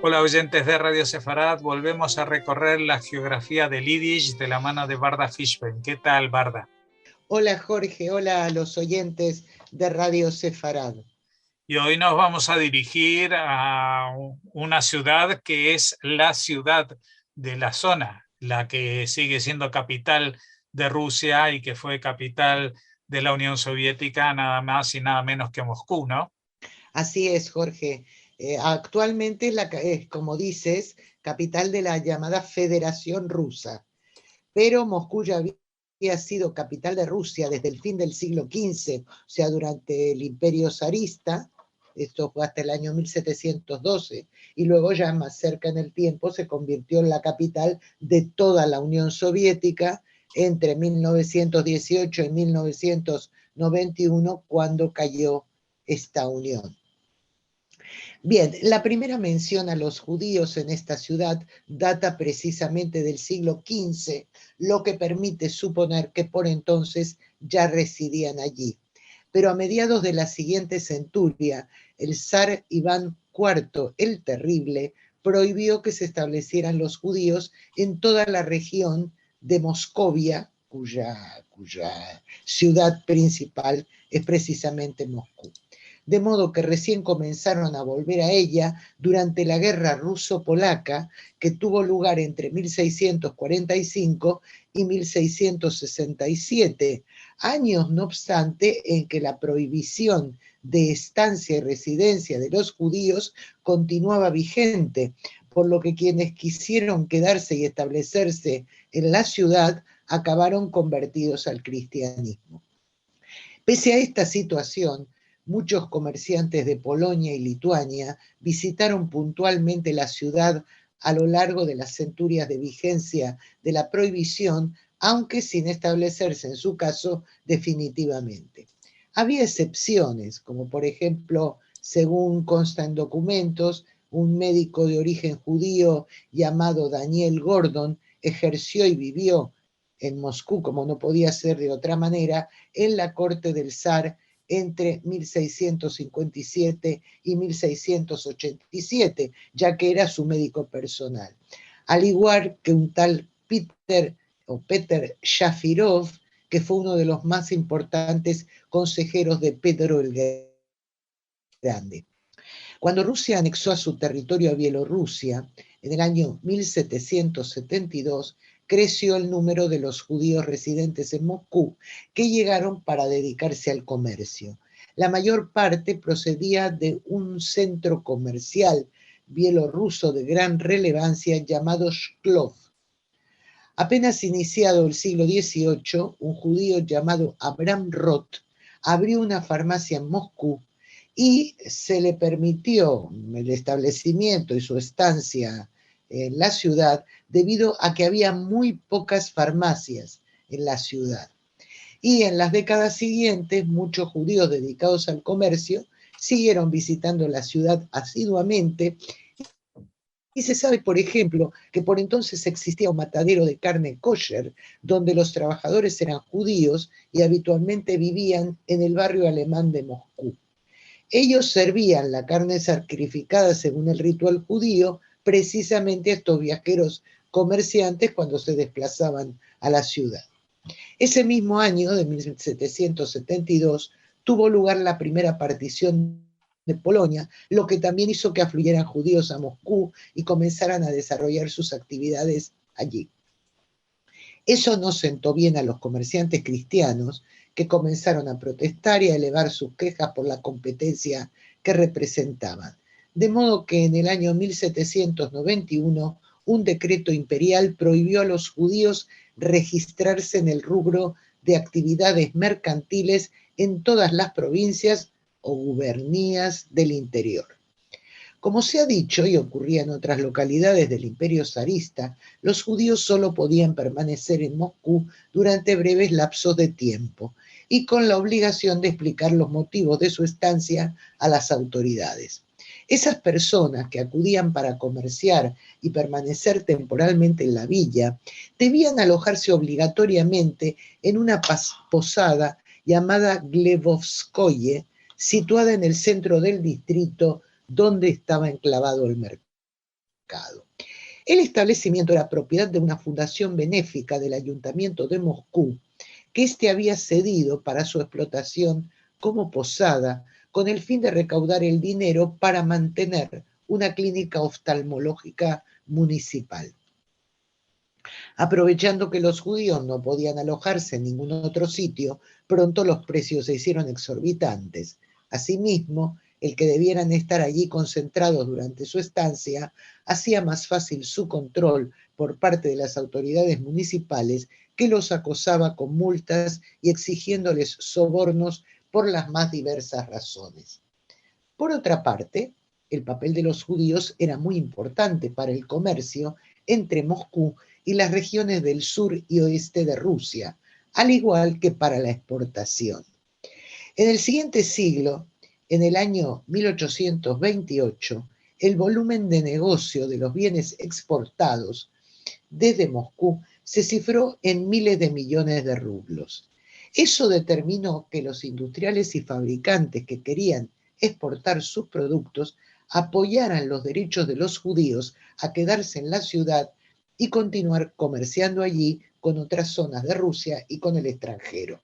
Hola oyentes de Radio Sefarad, volvemos a recorrer la geografía del Yiddish de la mano de Barda Fishbein. ¿Qué tal, Barda? Hola Jorge, hola a los oyentes de Radio Sefarad. Y hoy nos vamos a dirigir a una ciudad que es la ciudad de la zona, la que sigue siendo capital de Rusia y que fue capital de la Unión Soviética, nada más y nada menos que Moscú, ¿no? Así es, Jorge. Actualmente es, como dices, capital de la llamada Federación Rusa, pero Moscú ya había sido capital de Rusia desde el fin del siglo XV, o sea, durante el Imperio zarista. Esto fue hasta el año 1712, y luego ya más cerca en el tiempo se convirtió en la capital de toda la Unión Soviética entre 1918 y 1991, cuando cayó esta unión. Bien, la primera mención a los judíos en esta ciudad data precisamente del siglo XV, lo que permite suponer que por entonces ya residían allí. Pero a mediados de la siguiente centuria, el zar Iván IV el Terrible prohibió que se establecieran los judíos en toda la región de Moscovia, cuya ciudad principal es precisamente Moscú. De modo que recién comenzaron a volver a ella durante la guerra ruso-polaca, que tuvo lugar entre 1645 y 1667, años no obstante en que la prohibición de estancia y residencia de los judíos continuaba vigente, por lo que quienes quisieron quedarse y establecerse en la ciudad acabaron convertidos al cristianismo. Pese a esta situación, muchos comerciantes de Polonia y Lituania visitaron puntualmente la ciudad a lo largo de las centurias de vigencia de la prohibición, aunque sin establecerse en su caso definitivamente. Había excepciones, como por ejemplo, según consta en documentos, un médico de origen judío llamado Daniel Gordon ejerció y vivió en Moscú, como no podía ser de otra manera, en la corte del zar entre 1657 y 1687, ya que era su médico personal. Al igual que un tal Peter Shafirov, que fue uno de los más importantes consejeros de Pedro el Grande. Cuando Rusia anexó a su territorio a Bielorrusia, en el año 1772, creció el número de los judíos residentes en Moscú que llegaron para dedicarse al comercio. La mayor parte procedía de un centro comercial bielorruso de gran relevancia llamado Shklov. Apenas iniciado el siglo XVIII, un judío llamado Abraham Roth abrió una farmacia en Moscú y se le permitió el establecimiento y su estancia en la ciudad debido a que había muy pocas farmacias en la ciudad. Y en las décadas siguientes, muchos judíos dedicados al comercio siguieron visitando la ciudad asiduamente. Y se sabe, por ejemplo, que por entonces existía un matadero de carne kosher, donde los trabajadores eran judíos y habitualmente vivían en el barrio alemán de Moscú. Ellos servían la carne sacrificada según el ritual judío precisamente a estos viajeros comerciantes cuando se desplazaban a la ciudad. Ese mismo año, de 1772, tuvo lugar la primera partición de Polonia, lo que también hizo que afluyeran judíos a Moscú y comenzaran a desarrollar sus actividades allí. Eso no sentó bien a los comerciantes cristianos, que comenzaron a protestar y a elevar sus quejas por la competencia que representaban. De modo que en el año 1791 un decreto imperial prohibió a los judíos registrarse en el rubro de actividades mercantiles en todas las provincias o gubernias del interior. Como se ha dicho y ocurría en otras localidades del imperio zarista, los judíos solo podían permanecer en Moscú durante breves lapsos de tiempo y con la obligación de explicar los motivos de su estancia a las autoridades. Esas personas que acudían para comerciar y permanecer temporalmente en la villa debían alojarse obligatoriamente en una posada llamada Glebovskoye, situada en el centro del distrito donde estaba enclavado el mercado. mercado. El establecimiento era propiedad de una fundación benéfica del Ayuntamiento de Moscú, que éste había cedido para su explotación como posada, con el fin de recaudar el dinero para mantener una clínica oftalmológica municipal. Aprovechando que los judíos no podían alojarse en ningún otro sitio, pronto los precios se hicieron exorbitantes. Asimismo, el que debieran estar allí concentrados durante su estancia hacía más fácil su control por parte de las autoridades municipales, que los acosaba con multas y exigiéndoles sobornos por las más diversas razones. Por otra parte, el papel de los judíos era muy importante para el comercio entre Moscú y las regiones del sur y oeste de Rusia, al igual que para la exportación. En el siguiente siglo, en el año 1828, el volumen de negocio de los bienes exportados desde Moscú se cifró en miles de millones de rublos. Eso determinó que los industriales y fabricantes que querían exportar sus productos apoyaran los derechos de los judíos a quedarse en la ciudad y continuar comerciando allí con otras zonas de Rusia y con el extranjero.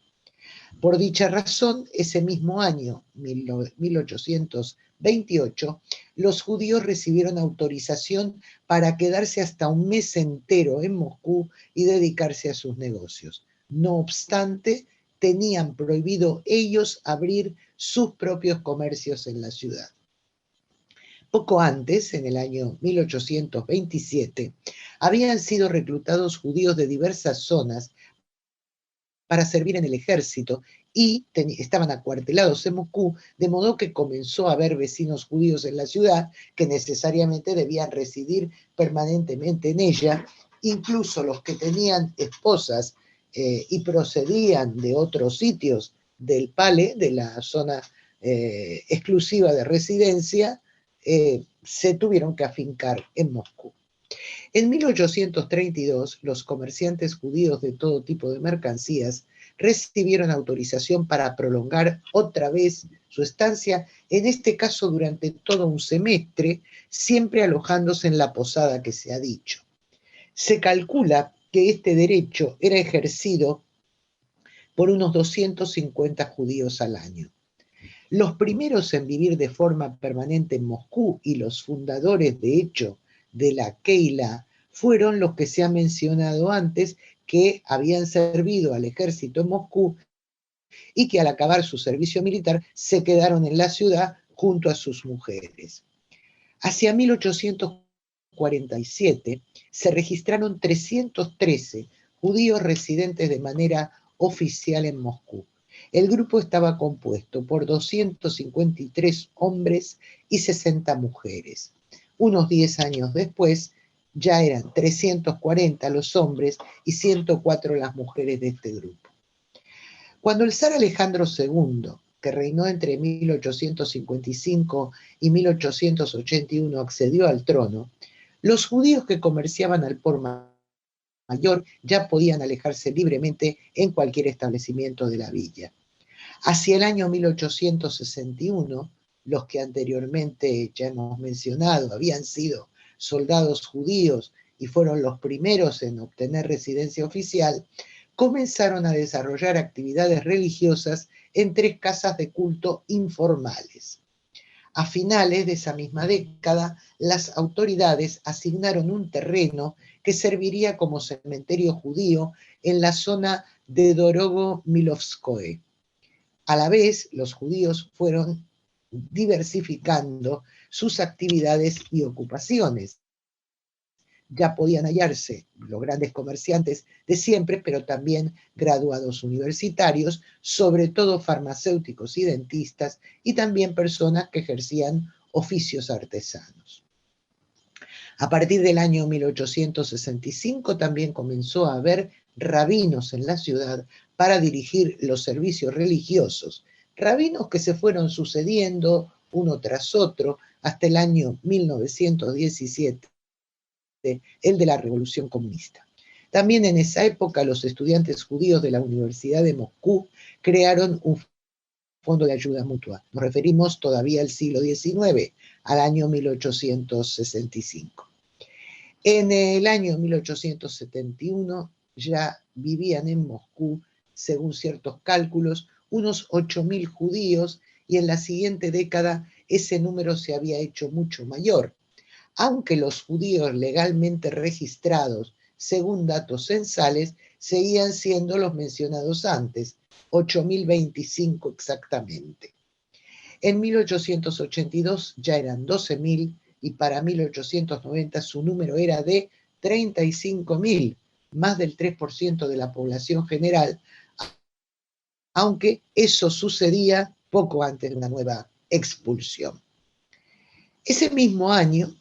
Por dicha razón, ese mismo año, 1828, los judíos recibieron autorización para quedarse hasta un mes entero en Moscú y dedicarse a sus negocios. No obstante, tenían prohibido ellos abrir sus propios comercios en la ciudad. Poco antes, en el año 1827, habían sido reclutados judíos de diversas zonas para servir en el ejército y estaban acuartelados en Moscú, de modo que comenzó a haber vecinos judíos en la ciudad que necesariamente debían residir permanentemente en ella, incluso los que tenían esposas y procedían de otros sitios del Pale, de la zona exclusiva de residencia, se tuvieron que afincar en Moscú. En 1832, los comerciantes judíos de todo tipo de mercancías recibieron autorización para prolongar otra vez su estancia, en este caso durante todo un semestre, siempre alojándose en la posada que se ha dicho. Se calcula que este derecho era ejercido por unos 250 judíos al año. Los primeros en vivir de forma permanente en Moscú y los fundadores, de hecho, de la Keilah fueron los que se ha mencionado antes, que habían servido al ejército en Moscú y que al acabar su servicio militar se quedaron en la ciudad junto a sus mujeres. Hacia 1847 se registraron 313 judíos residentes de manera oficial en Moscú. El grupo estaba compuesto por 253 hombres y 60 mujeres. Unos 10 años después, ya eran 340 los hombres y 104 las mujeres de este grupo. Cuando el zar Alejandro II, que reinó entre 1855 y 1881, accedió al trono, los judíos que comerciaban al por mayor ya podían alejarse libremente en cualquier establecimiento de la villa. Hacia el año 1861, los que anteriormente ya hemos mencionado habían sido soldados judíos y fueron los primeros en obtener residencia oficial, comenzaron a desarrollar actividades religiosas en 3 casas de culto informales. A finales de esa misma década, las autoridades asignaron un terreno que serviría como cementerio judío en la zona de Dorogo-Milovskoye. A la vez, los judíos fueron diversificando sus actividades y ocupaciones. Ya podían hallarse los grandes comerciantes de siempre, pero también graduados universitarios, sobre todo farmacéuticos y dentistas, y también personas que ejercían oficios artesanos. A partir del año 1865 también comenzó a haber rabinos en la ciudad para dirigir los servicios religiosos, rabinos que se fueron sucediendo uno tras otro hasta el año 1917, el de la Revolución Comunista. También en esa época los estudiantes judíos de la Universidad de Moscú crearon un fondo de ayuda mutua. Nos referimos todavía al siglo XIX, al año 1865. En el año 1871 ya vivían en Moscú, según ciertos cálculos, unos 8.000 judíos, y en la siguiente década ese número se había hecho mucho mayor, aunque los judíos legalmente registrados, según datos censales, seguían siendo los mencionados antes, 8.025 exactamente. En 1882 ya eran 12.000 y para 1890 su número era de 35.000, más del 3% de la población general, aunque eso sucedía poco antes de una nueva expulsión. Ese mismo año,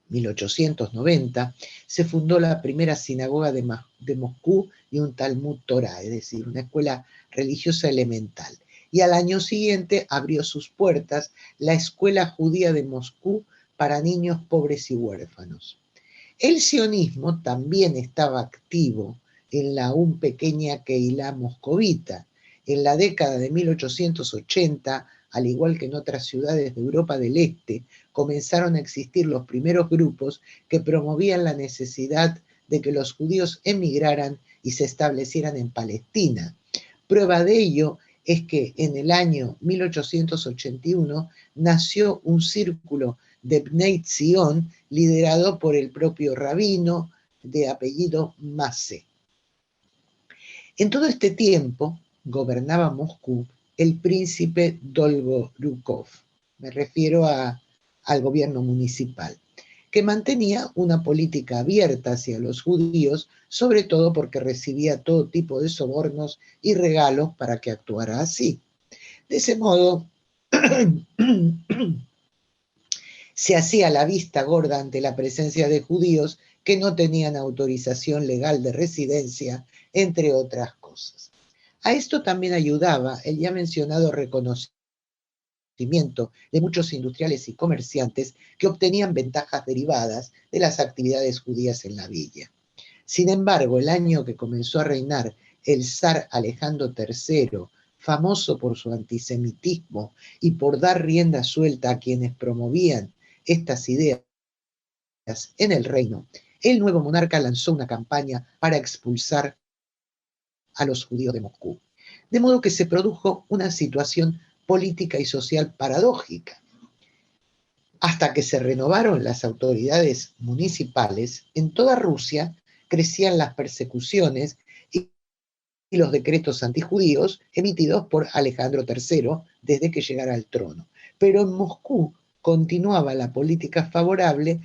1890, se fundó la primera sinagoga de Moscú y un Talmud Torah, es decir, una escuela religiosa elemental. Y al año siguiente abrió sus puertas la Escuela Judía de Moscú para niños pobres y huérfanos. El sionismo también estaba activo en la aún pequeña Keilah moscovita. En la década de 1880, al igual que en otras ciudades de Europa del Este, comenzaron a existir los primeros grupos que promovían la necesidad de que los judíos emigraran y se establecieran en Palestina. Prueba de ello es que en el año 1881 nació un círculo de Bnei Zion liderado por el propio rabino de apellido Massé. En todo este tiempo gobernaba Moscú el príncipe Dolgorukov, me refiero al gobierno municipal, que mantenía una política abierta hacia los judíos, sobre todo porque recibía todo tipo de sobornos y regalos para que actuara así. De ese modo, se hacía la vista gorda ante la presencia de judíos que no tenían autorización legal de residencia, entre otras cosas. A esto también ayudaba el ya mencionado reconocimiento de muchos industriales y comerciantes que obtenían ventajas derivadas de las actividades judías en la villa. Sin embargo, el año que comenzó a reinar el zar Alejandro III, famoso por su antisemitismo y por dar rienda suelta a quienes promovían estas ideas en el reino, el nuevo monarca lanzó una campaña para expulsar a los judíos de Moscú. De modo que se produjo una situación política y social paradójica. Hasta que se renovaron las autoridades municipales, en toda Rusia crecían las persecuciones y los decretos antijudíos emitidos por Alejandro III desde que llegara al trono. Pero en Moscú continuaba la política favorable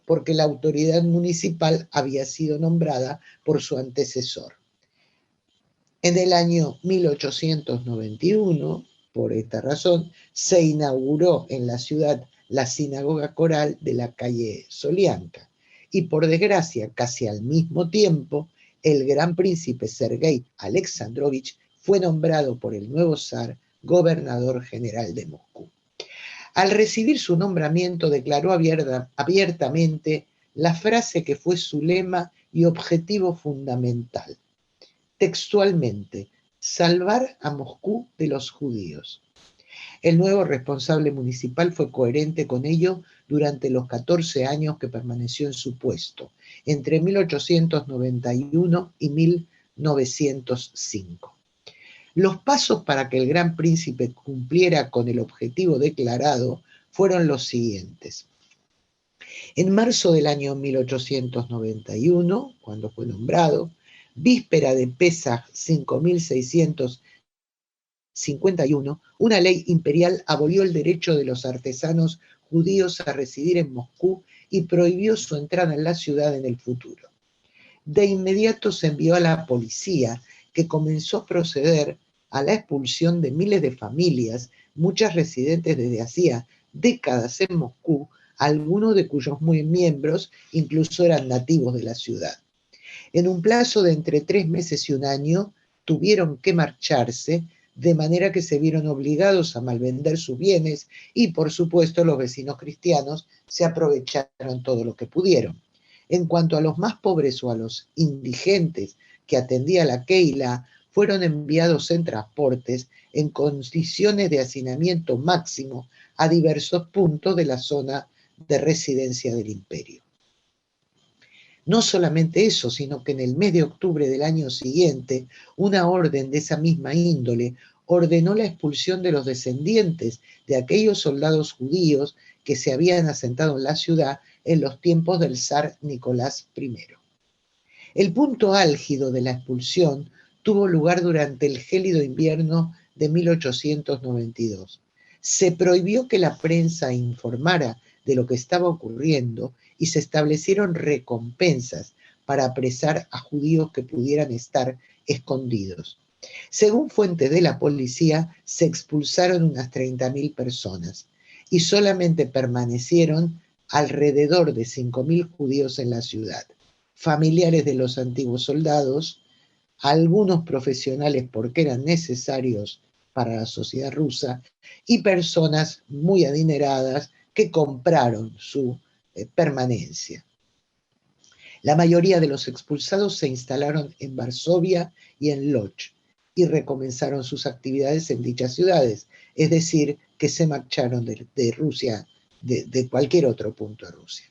porque la autoridad municipal había sido nombrada por su antecesor. En el año 1891, por esta razón, se inauguró en la ciudad la sinagoga coral de la calle Solianka. Y por desgracia, casi al mismo tiempo, el gran príncipe Sergei Alexandrovich fue nombrado por el nuevo zar gobernador general de Moscú. Al recibir su nombramiento declaró abiertamente la frase que fue su lema y objetivo fundamental. Textualmente, salvar a Moscú de los judíos. El nuevo responsable municipal fue coherente con ello durante los 14 años que permaneció en su puesto, entre 1891 y 1905. Los pasos para que el gran príncipe cumpliera con el objetivo declarado fueron los siguientes. En marzo del año 1891, cuando fue nombrado, víspera de Pesaj 5651, una ley imperial abolió el derecho de los artesanos judíos a residir en Moscú y prohibió su entrada en la ciudad en el futuro. De inmediato se envió a la policía, que comenzó a proceder a la expulsión de miles de familias, muchas residentes desde hacía décadas en Moscú, algunos de cuyos miembros incluso eran nativos de la ciudad. En un plazo de entre 3 meses y un año, tuvieron que marcharse, de manera que se vieron obligados a malvender sus bienes y, por supuesto, los vecinos cristianos se aprovecharon todo lo que pudieron. En cuanto a los más pobres o a los indigentes que atendía la Keilah, fueron enviados en transportes en condiciones de hacinamiento máximo a diversos puntos de la zona de residencia del imperio. No solamente eso, sino que en el mes de octubre del año siguiente, una orden de esa misma índole ordenó la expulsión de los descendientes de aquellos soldados judíos que se habían asentado en la ciudad en los tiempos del zar Nicolás I. El punto álgido de la expulsión tuvo lugar durante el gélido invierno de 1892. Se prohibió que la prensa informara de lo que estaba ocurriendo y se establecieron recompensas para apresar a judíos que pudieran estar escondidos. Según fuentes de la policía, se expulsaron unas 30.000 personas y solamente permanecieron alrededor de 5.000 judíos en la ciudad, familiares de los antiguos soldados, algunos profesionales porque eran necesarios para la sociedad rusa y personas muy adineradas que compraron su permanencia. La mayoría de los expulsados se instalaron en Varsovia y en Lodz y recomenzaron sus actividades en dichas ciudades, es decir, que se marcharon de Rusia, de cualquier otro punto de Rusia.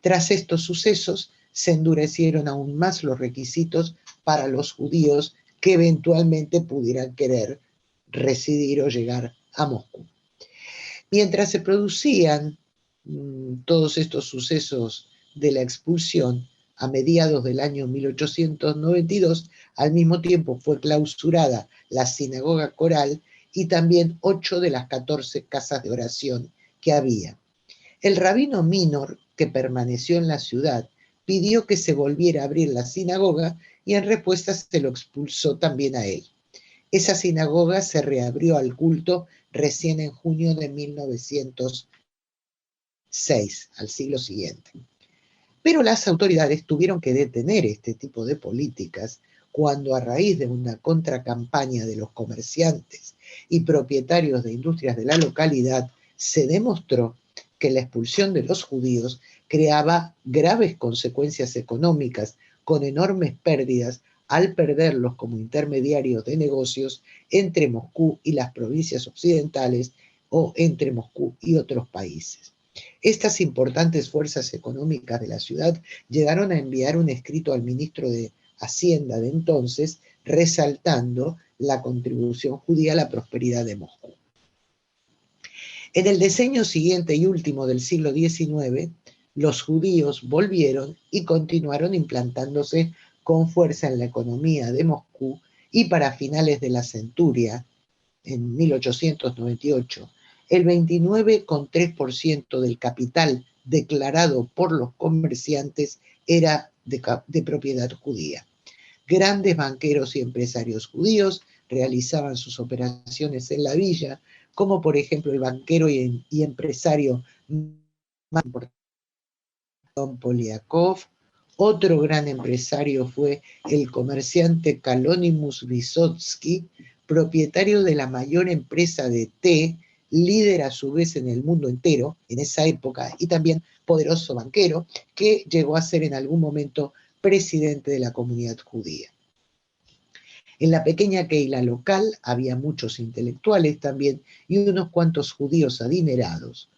Tras estos sucesos, se endurecieron aún más los requisitos para los judíos que eventualmente pudieran querer residir o llegar a Moscú. Mientras se producían todos estos sucesos de la expulsión, a mediados del año 1892, al mismo tiempo fue clausurada la sinagoga coral y también 8 de las 14 casas de oración que había. El rabino Minor, que permaneció en la ciudad, pidió que se volviera a abrir la sinagoga y en respuesta se lo expulsó también a él. Esa sinagoga se reabrió al culto recién en junio de 1906, al siglo siguiente. Pero las autoridades tuvieron que detener este tipo de políticas cuando, a raíz de una contracampaña de los comerciantes y propietarios de industrias de la localidad, se demostró que la expulsión de los judíos creaba graves consecuencias económicas con enormes pérdidas al perderlos como intermediarios de negocios entre Moscú y las provincias occidentales o entre Moscú y otros países. Estas importantes fuerzas económicas de la ciudad llegaron a enviar un escrito al ministro de Hacienda de entonces, resaltando la contribución judía a la prosperidad de Moscú. En el decenio siguiente y último del siglo XIX, los judíos volvieron y continuaron implantándose con fuerza en la economía de Moscú y para finales de la centuria, en 1898, el 29,3% del capital declarado por los comerciantes era de propiedad judía. Grandes banqueros y empresarios judíos realizaban sus operaciones en la villa, como por ejemplo el banquero y empresario más importante, Poliakov. Otro gran empresario fue el comerciante Kalonymus Vysotsky, propietario de la mayor empresa de té, líder a su vez en el mundo entero en esa época, y también poderoso banquero que llegó a ser en algún momento presidente de la comunidad judía. En la pequeña Keila local había muchos intelectuales también y unos cuantos judíos adinerados.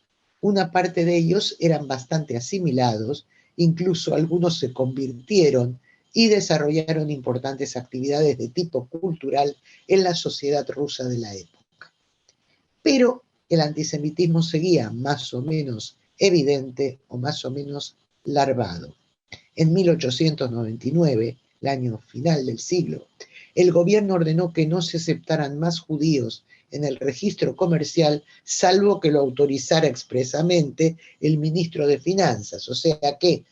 Una parte de ellos eran bastante asimilados, incluso algunos se convirtieron y desarrollaron importantes actividades de tipo cultural en la sociedad rusa de la época. Pero el antisemitismo seguía más o menos evidente o más o menos larvado. En 1899, el año final del siglo, el gobierno ordenó que no se aceptaran más judíos en el registro comercial, salvo que lo autorizara expresamente el ministro de Finanzas. O sea que,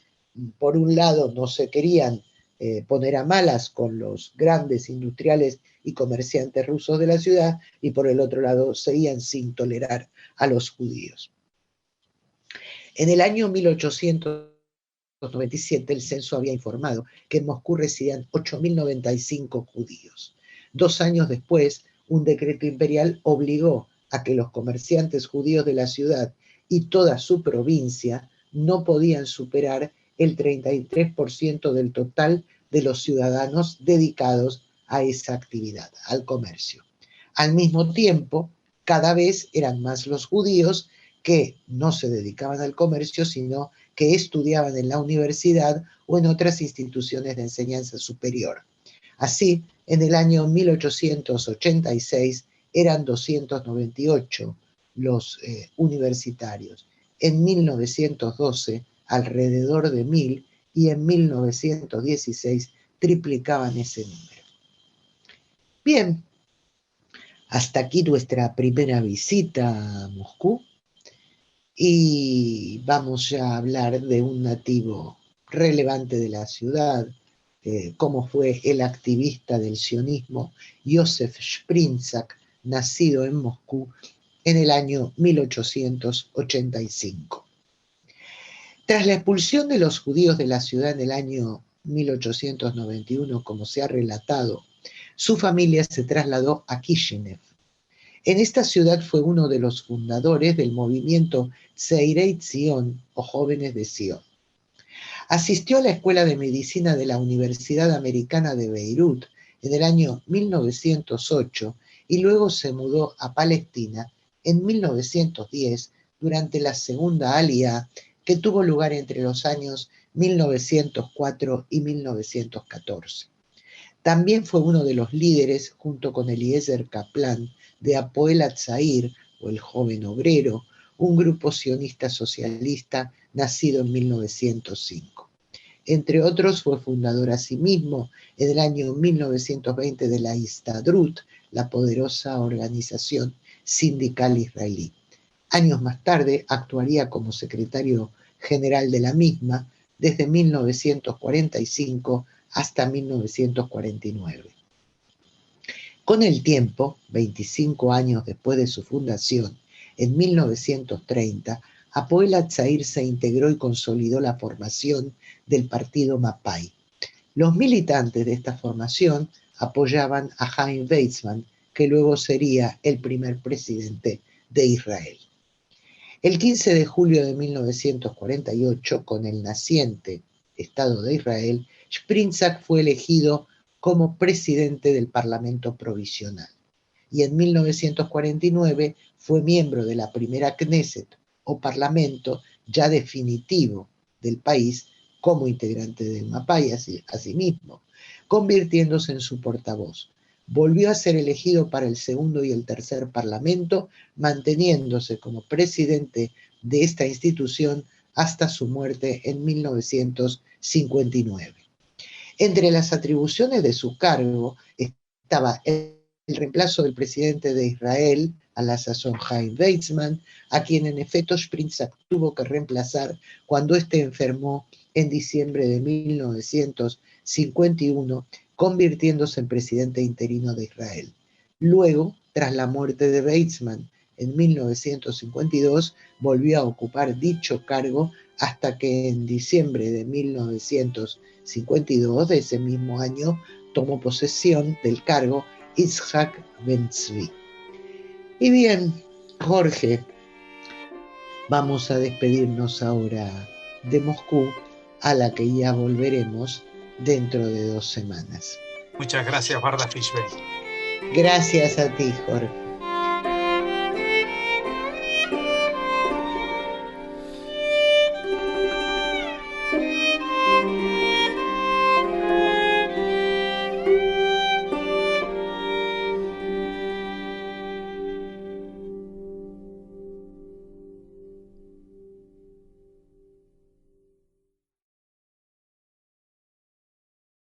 por un lado, no se querían poner a malas con los grandes industriales y comerciantes rusos de la ciudad, y por el otro lado, seguían sin tolerar a los judíos. En el año 1897, el censo había informado que en Moscú residían 8.095 judíos. 2 años después, un decreto imperial obligó a que los comerciantes judíos de la ciudad y toda su provincia no podían superar el 33% del total de los ciudadanos dedicados a esa actividad, al comercio. Al mismo tiempo, cada vez eran más los judíos que no se dedicaban al comercio, sino que estudiaban en la universidad o en otras instituciones de enseñanza superior. Así, en el año 1886 eran 298 los universitarios, en 1912 alrededor de 1000 y en 1916 triplicaban ese número. Bien, hasta aquí nuestra primera visita a Moscú y vamos ya a hablar de un nativo relevante de la ciudad, como fue el activista del sionismo Josef Sprinzak, nacido en Moscú en el año 1885. Tras la expulsión de los judíos de la ciudad en el año 1891, como se ha relatado, su familia se trasladó a Kishinev. En esta ciudad fue uno de los fundadores del movimiento Tzeirei Zion, o Jóvenes de Sion. Asistió a la Escuela de Medicina de la Universidad Americana de Beirut en el año 1908 y luego se mudó a Palestina en 1910 durante la Segunda Aliyá, que tuvo lugar entre los años 1904 y 1914. También fue uno de los líderes, junto con Eliezer Kaplan, de Hapoel Hatzair, o el Joven Obrero, un grupo sionista socialista nacido en 1905. Entre otros, fue fundador asimismo en el año 1920 de la Histadrut, la poderosa organización sindical israelí. Años más tarde actuaría como secretario general de la misma desde 1945 hasta 1949. Con el tiempo, 25 años después de su fundación, en 1930, Hapoel Hatzair se integró y consolidó la formación del partido Mapai. Los militantes de esta formación apoyaban a Chaim Weizmann, que luego sería el primer presidente de Israel. El 15 de julio de 1948, con el naciente Estado de Israel, Sprinzak fue elegido como presidente del Parlamento Provisional y en 1949 fue miembro de la primera Knesset, o Parlamento ya definitivo del país, como integrante del Mapai asimismo, convirtiéndose en su portavoz. Volvió a ser elegido para el segundo y el tercer Parlamento, manteniéndose como presidente de esta institución hasta su muerte en 1959. Entre las atribuciones de su cargo estaba el reemplazo del presidente de Israel, a la sazón Chaim Weizmann, a quien en efecto Sprinzak tuvo que reemplazar cuando éste enfermó en diciembre de 1951, convirtiéndose en presidente interino de Israel. Luego, tras la muerte de Weizmann en 1952, volvió a ocupar dicho cargo hasta que en diciembre de 1952 de ese mismo año tomó posesión del cargo Itzhak Ben-Tzvi. Y bien, Jorge, vamos a despedirnos ahora de Moscú, a la que ya volveremos dentro de 2 semanas. Muchas gracias, Varda Fishbein. Gracias a ti, Jorge.